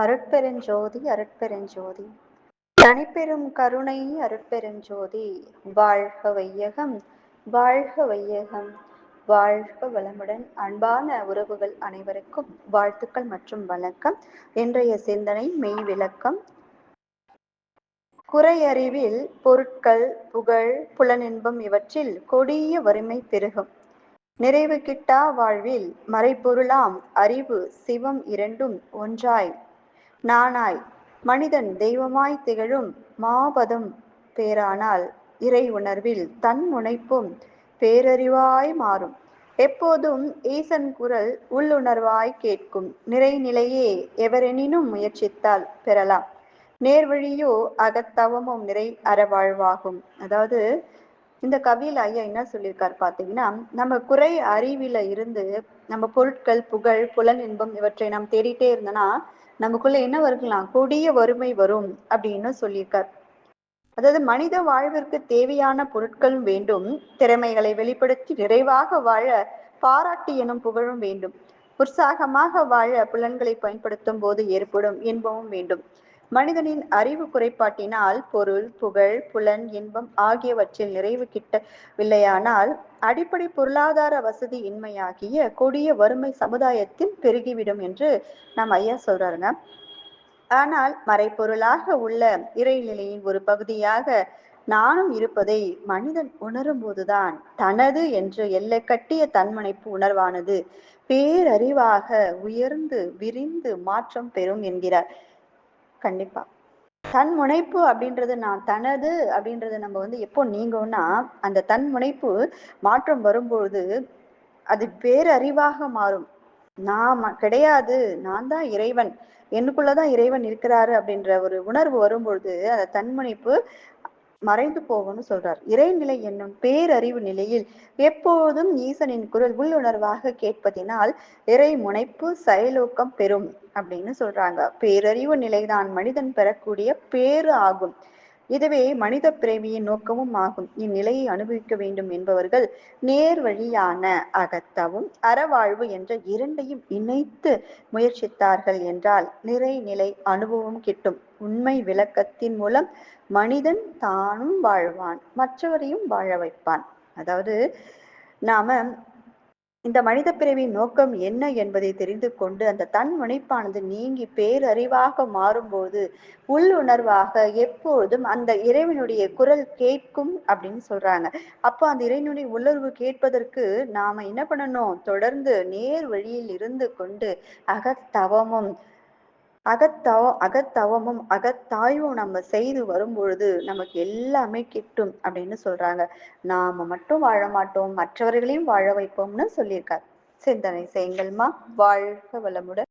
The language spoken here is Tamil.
அருட்பெருஞ்சோதி அருட்பெருஞ்சோதி தனிப்பெரும் கருணை அருட்பெருஞ்சோதி. வாழ்க வையகம், வாழ்க வையகம், வாழ்க வளமுடன். அன்பான உறவுகள் அனைவருக்கும் வாழ்த்துக்கள் மற்றும் வணக்கம். இன்றைய சிந்தனை மெய் விளக்கம். குறையறிவில் பொருட்கள், புகழ், புலனின்பம் இவற்றில் கொடிய வறுமை பெருகும். நிறைவு கிட்டா வாழ்வில் மறைபொருளாம் அறிவு சிவம் இரண்டும் ஒன்றாய் நானாய் மனிதன் தெய்வமாய் திகழும் மாபதம் பேரானால் இறை உணர்வில் தன் முனைப்பும் பேரறிவாய் மாறும். எப்போதும் ஈசன் குரல் உள்ளுணர்வாய் கேட்கும் நிறைநிலையே எவரெனினும் முயற்சித்தால் பெறலாம். நேர்வழியோ அகத்தவமும் நிறை அறவாழ்வாகும். அதாவது இந்த கவியில் ஐயா என்ன சொல்லியிருக்காரு பார்த்தீங்கன்னா, நம்ம குறை அறிவில இருந்து நம்ம பொருட்கள், புகழ், புலன் இன்பம் இவற்றை நாம் தேடிட்டே இருந்தோம்னா நமக்குள்ள என்ன வருகலாம், கொடிய வறுமை வரும் அப்படின்னு சொல்லியிருக்கார். அதாவது மனித வாழ்விற்கு தேவையான பொருட்களும் வேண்டும், திறமைகளை வெளிப்படுத்தி நிறைவாக வாழ பாராட்டு எனும் புகழும் வேண்டும், உற்சாகமாக வாழ புலன்களை பயன்படுத்தும் போது ஏற்படும் இன்பமும் வேண்டும். மனிதனின் அறிவு குறைபாட்டினால் பொருள், புகழ், புலன், இன்பம் ஆகியவற்றில் நிறைவு கிட்டவில்லையானால் அடிப்படை பொருளாதார வசதி இன்மையாகிய கொடிய வறுமை சமுதாயத்தில் பெருகிவிடும் என்று நம் ஐயா சொல்றாருங்க. ஆனால் மறைப்பொருளாக உள்ள இறைநிலையின் ஒரு பகுதியாக நானும் இருப்பதை மனிதன் உணரும் போதுதான் தனது என்று எல்லை கட்டிய தன்முனைப்பு உணர்வானது பேரறிவாக உயர்ந்து விரிந்து மாற்றம் பெறும் என்கிறார். கண்டிப்பா தன் முனைப்பு அப்படின்றது, நான் தனது அப்படின்றது நம்ம எப்போ நீங்கோன்னா அந்த தன் முனைப்பு மாற்றம் வரும்போது அது பேரறிவாக மாறும். நான் கிடையாது, நான் தான் இறைவன், எனக்குள்ளதான் இறைவன் இருக்கிறாரு அப்படின்ற ஒரு உணர்வு வரும்பொழுது அந்த தன்முனைப்பு மறைந்து போகும்னு சொல்றார். இறைநிலை என்னும் பேரறிவு நிலையில் எப்போதும் ஈசனின் குரல் உள்ளுணர்வாக கேட்பதினால் இறை முனைப்பு செயலூக்கம் பெறும் அப்படின்னு சொல்றாங்க. பேரறிவு நிலைதான் மனிதன் பெறக்கூடிய பேறு ஆகும். இதுவே மனித பிறவியின் நோக்கமும் ஆகும். இந்நிலையை அனுபவிக்க வேண்டும் என்பவர்கள் நேர் வழியான அகத்தவும் அறவாழ்வு என்ற இரண்டையும் இணைத்து முயற்சித்தார்கள் என்றால் நிறைநிலை அனுபவம் கிட்டும். உண்மை விளக்கத்தின் மூலம் மனிதன் தானும் வாழ்வான், மற்றவரையும் வாழ வைப்பான். அதாவது நாம இந்த மனித பிறவியின் நோக்கம் என்ன என்பதை தெரிந்து கொண்டு அந்த தன் முனைப்பானது நீங்கி பேரறிவாக மாறும்போது உள்ளுணர்வாக எப்போதும் அந்த இறைவனுடைய குரல் கேட்கும் அப்படின்னு சொல்றாங்க. அப்போ அந்த இறைவனுடைய உள்ளுணர்வு கேட்பதற்கு நாம என்ன பண்ணணும், தொடர்ந்து நேர் வழியில் இருந்து கொண்டு அகத்தவமும் அகத்தாய்வும் நம்ம செய்து வரும்பொழுது நமக்கு எல்லாமே கிட்டும் அப்படின்னு சொல்றாங்க. நாம மட்டும் வாழ மாட்டோம், மற்றவர்களையும் வாழ வைப்போம்னு சொல்லியிருக்கார். சிந்தனை செய்யுங்கள்மா. வாழ்க வளமுடன்.